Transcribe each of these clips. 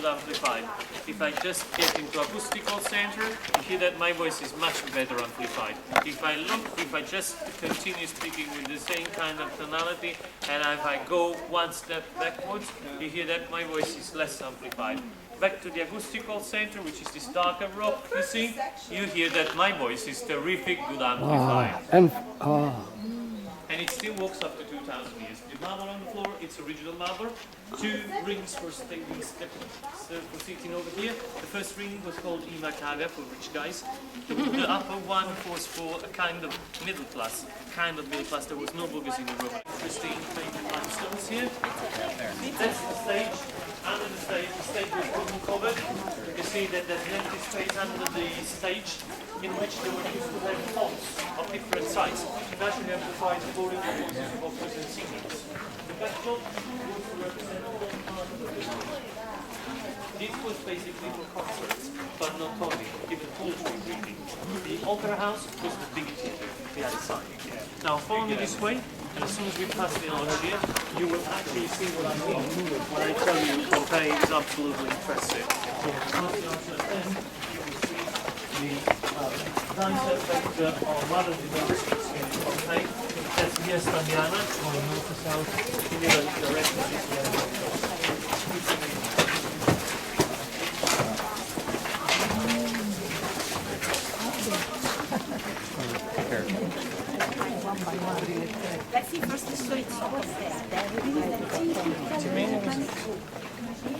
amplified. If I just get into acoustical center, you hear that my voice is much better amplified. If I just continue speaking with the same kind of tonality, and if I go one step backwards, you hear that my voice is less amplified. Back to the acoustical center, which is this darker rock, you see, you hear that my voice is terrific, good amplified. And it still works after 2,000 years. The marble on the floor, it's original marble. 2 rings for sitting over here. The first ring was called Imakaga for rich guys. The upper one was for a kind of middle class. There was no bourgeoisie in the Roman. Pristine painted limestones here. That's the stage. Under the stage was wooden covered. You can see that there's an empty space under the stage in which they were used to have pots of different sizes. Naturally amplified the volume of voices of operas and singers. The backdrop was to represent all part of the building. This was basically for concerts, but not only, even poetry reading. The opera house was the big theater, the other side. Now follow me this way, and as soon as we pass the arch here, you will actually see what I mean when I tell you Pompei is absolutely impressive. So pass the arch and then you will see the nice effect of modern developments in Pompei. That's Via Stagliana, going north to south, in the direction of this. Let's see first the story.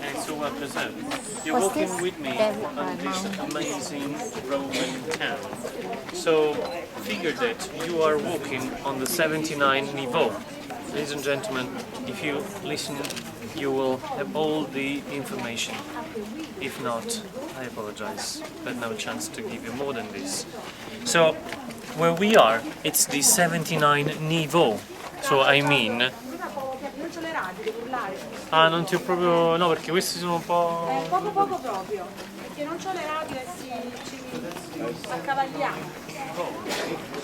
And so well preserved. You're walking with me on this amazing Roman town. So figure that you are walking on the 79 niveau. Ladies and gentlemen, if you listen, you will have all the information. If not, I apologize, but no chance to give you more than this. So where we are, it's the 79 niveau. So I mean... Ah, non ti ho proprio... No, perché questi sono un po'... Poco proprio, perché non c'ho le radio e ci accavagliamo.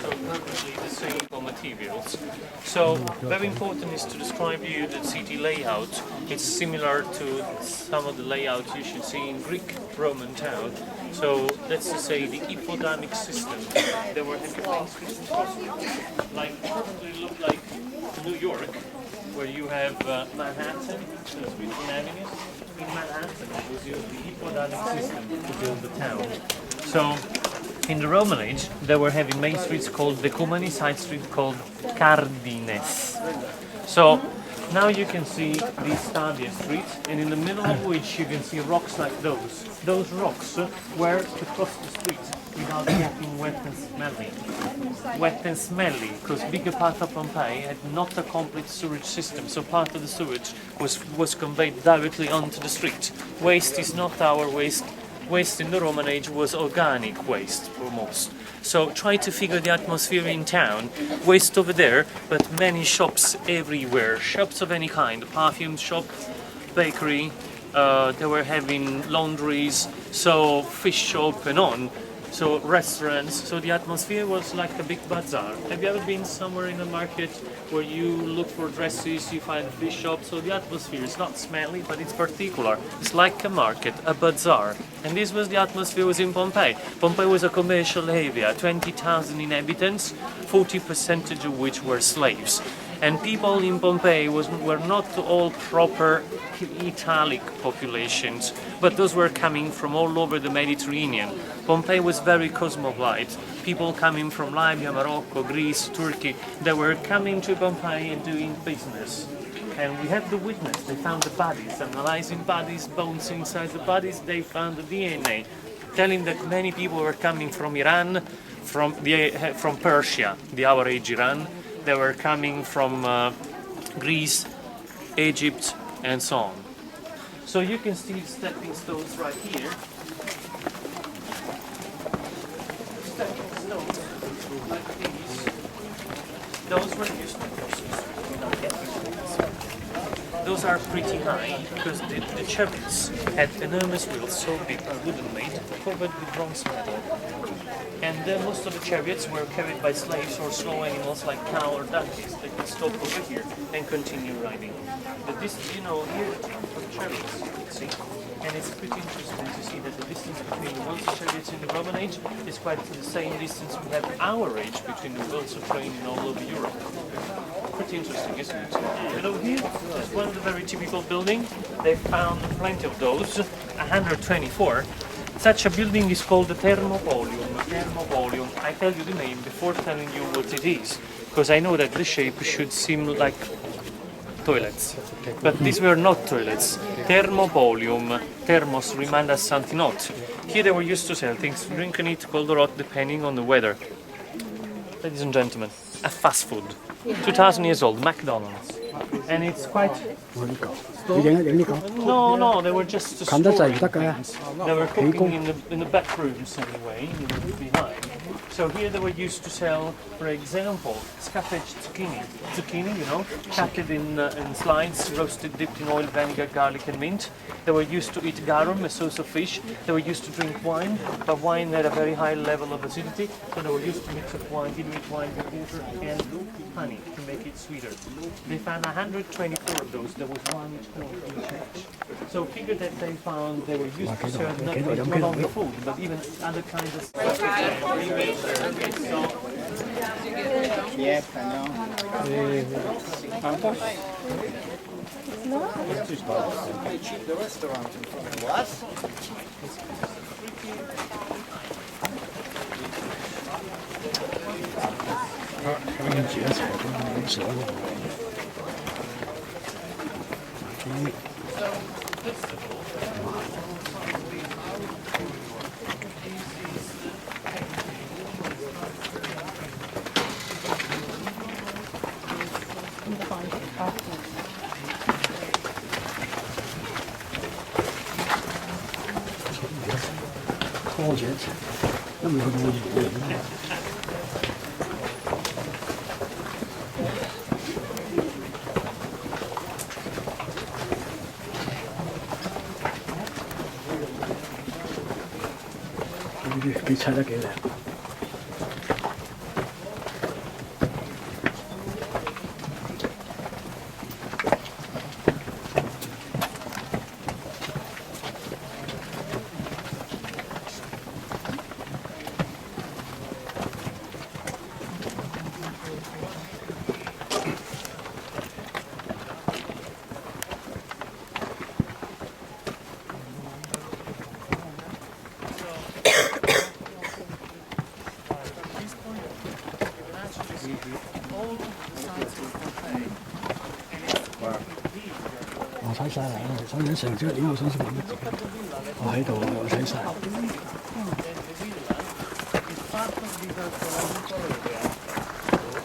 So perfectly the same for materials. So very important is to describe you the city layout. It's similar to some of the layouts you should see in Greek Roman town. So let's just say the hippodamic system. There were heavy planes like probably look like New York, where you have Manhattan, so streets and avenues. In Manhattan, it was used the hippodamic system to build the town. So in the Roman age, they were having main streets called Decumani, side streets called Cardines. So now you can see the Stadia Street, and in the middle of which you can see rocks like those. Those rocks were to cross the street without getting wet and smelly. Wet and smelly, because bigger part of Pompei had not a complete sewage system, so part of the sewage was conveyed directly onto the street. Waste is not our waste. Waste in the Roman age was organic waste for most. So try to figure the atmosphere in town. Waste over there, but many shops everywhere. Shops of any kind, perfume shop, bakery, they were having laundries, so fish shop and on. So restaurants, so the atmosphere was like a big bazaar. Have you ever been somewhere in a market where you look for dresses, you find fish shops? So the atmosphere is not smelly, but it's particular. It's like a market, a bazaar. And this was the atmosphere was in Pompei. Pompei was a commercial area, 20,000 inhabitants, 40% of which were slaves. And people in Pompei were not all proper Italic populations, but those were coming from all over the Mediterranean. Pompei was very cosmopolite. People coming from Libya, Morocco, Greece, Turkey, they were coming to Pompei and doing business. And we have the witness. They found the bodies, analyzing bodies, bones inside the bodies, they found the DNA, telling that many people were coming from Iran, from Persia, the our age Iran. They were coming from Greece, Egypt, and so on. So you can see stepping stones right here. Stepping stones like these. Those were used for horses. Those are pretty high because the chariots had enormous wheels, so big, wooden made, covered with bronze metal. And most of the chariots were carried by slaves or slow animals like cow or donkeys. They could stop over here and continue riding. But this, you know, here for the chariots, see, and it's pretty interesting to see that the distance between the Walser chariots in the Roman age is quite the same distance we have our age between the Walser train in all over Europe. Pretty interesting, isn't it? And over here is one of the very typical buildings. They found plenty of those, 124. Such a building is called the Thermopolium. Thermopolium. I tell you the name before telling you what it is, because I know that the shape should seem like toilets, but these were not toilets. Thermopolium. Thermos remind us something hot. Here they were used to sell things, drinking it cold or hot depending on the weather. Ladies and gentlemen, a fast food. 2000 years old, McDonald's. And it's quite... No, they were just storing things. They were cooking in the back rooms anyway, behind. So here they were used to sell, for example, scaffaged zucchini. Zucchini, you know, cut it in slices, roasted, dipped in oil, vinegar, garlic and mint. They were used to eat garum, a sauce of fish. They were used to drink wine, but wine had a very high level of acidity, so they were used to mix up wine, with water and honey to make it sweeter. They found 124 of those. There was one each corner in each. So figure that they found they were used to serve not only food, but even other kinds of stuff. Yes, I know. They cheat the restaurant in front of us.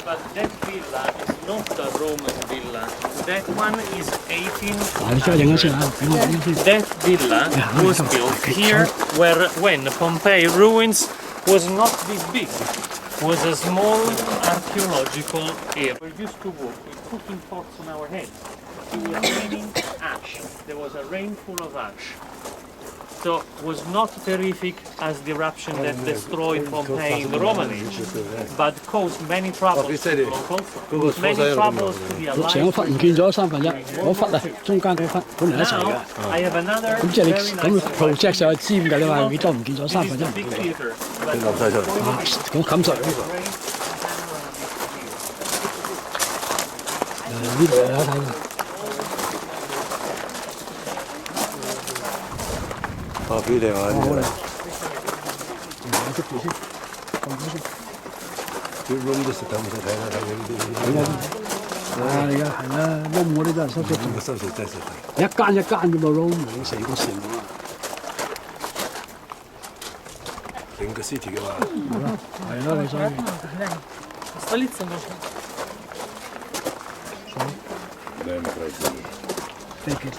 But that villa is not a Roman villa. That one is 1800. That villa was built here when Pompei ruins was not this big. Was a small archaeological area. We used to walk with cooking pots on our heads. It was raining ash. There was a rainfall of ash. So it was not terrific as the eruption that destroyed Pompei in the Roman age, but caused many troubles to the locals, many troubles to the allies. Now I have another very nice project. This is the big theater. Stolica možda. Thank you.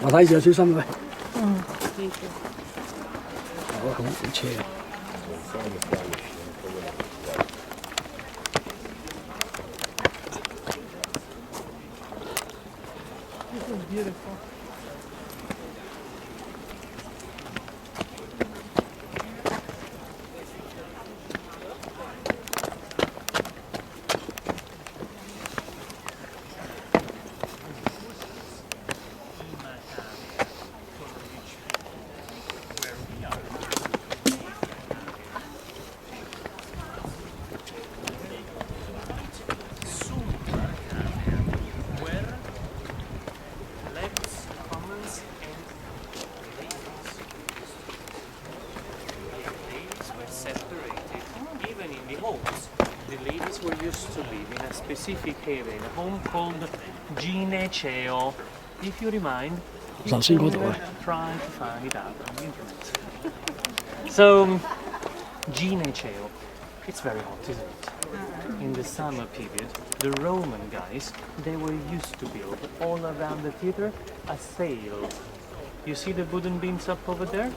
我睇住小心喂。好斜。specific area in a home called Jkhc. If you remind, you I've seen can good, try to find it out on the internet. So, Jkhc, it's very hot, isn't it? In the summer period, the Roman guys, they were used to build all around the theater a sail. You see the wooden beams up over there?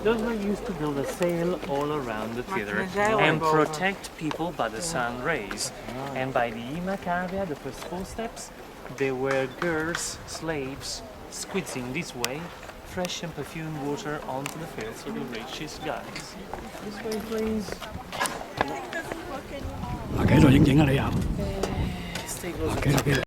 Those were used to build a sail all around the theater and protect people by the sun rays. And by the Ima Cavia, the first 4 steps, there were girls, slaves, squeezing this way fresh and perfumed water onto the field so the richest guys. This way, please. 幾度影啊你又？ Stay close. 幾度？